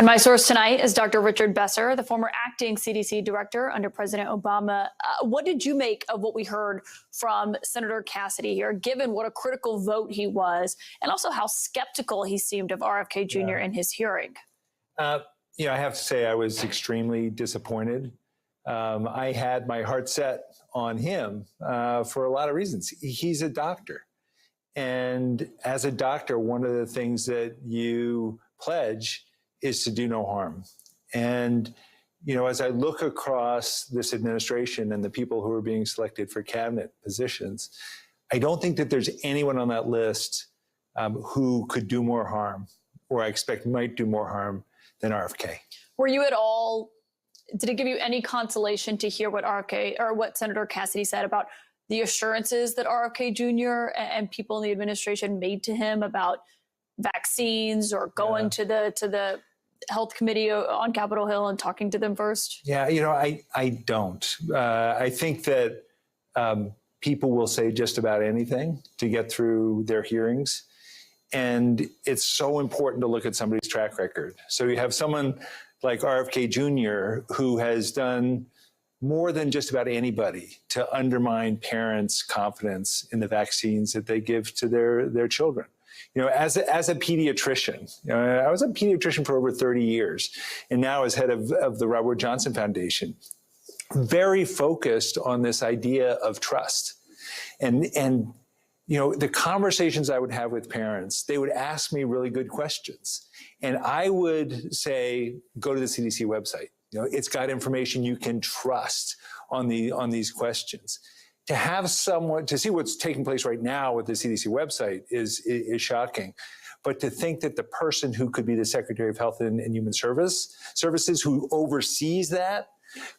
And my source tonight is Dr. Richard Besser, the former acting CDC Director under President Obama. What did you make of what we heard from Senator Cassidy here, given what a critical vote he was, and also how skeptical he seemed of RFK Jr. in his hearing? I have to say I was extremely disappointed. I had my heart set on him for a lot of reasons. He's a doctor. And as a doctor, one of the things that you pledge is to do no harm. And, as I look across this administration and the people who are being selected for cabinet positions, I don't think that there's anyone on that list who could do more harm, or I expect might do more harm than RFK. Were you at all, did it give you any consolation to hear what RFK or what Senator Cassidy said about the assurances that RFK Jr. and people in the administration made to him about vaccines or going to the health committee on Capitol Hill and talking to them first? Yeah, I don't. I think that people will say just about anything to get through their hearings. And it's so important to look at somebody's track record. So you have someone like RFK Jr. who has done more than just about anybody to undermine parents' confidence in the vaccines that they give to their children. As a pediatrician, I was a pediatrician for over 30 years, and now as head of the Robert Johnson Foundation, very focused on this idea of trust. And the conversations I would have with parents, they would ask me really good questions. And I would say, go to the CDC website. It's got information you can trust on these questions. To have someone, to see what's taking place right now with the CDC website is shocking. But to think that the person who could be the Secretary of Health and Human Services who oversees that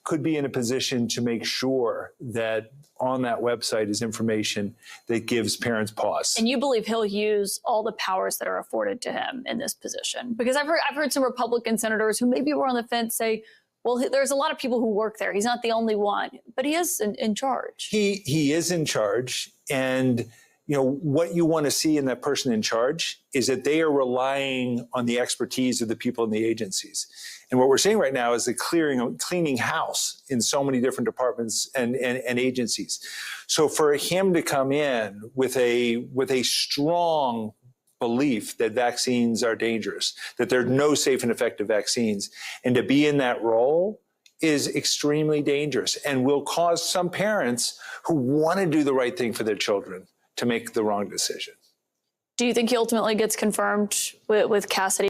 could be in a position to make sure that on that website is information that gives parents pause. And you believe he'll use all the powers that are afforded to him in this position? Because I've heard some Republican senators who maybe were on the fence say, well, there's a lot of people who work there. He's not the only one, but he is in charge. He is in charge. And, what you want to see in that person in charge is that they are relying on the expertise of the people in the agencies. And what we're seeing right now is the cleaning house in so many different departments and agencies. So for him to come in with a strong belief that vaccines are dangerous, that there are no safe and effective vaccines, and to be in that role is extremely dangerous and will cause some parents who want to do the right thing for their children to make the wrong decision. Do you think he ultimately gets confirmed with Cassidy?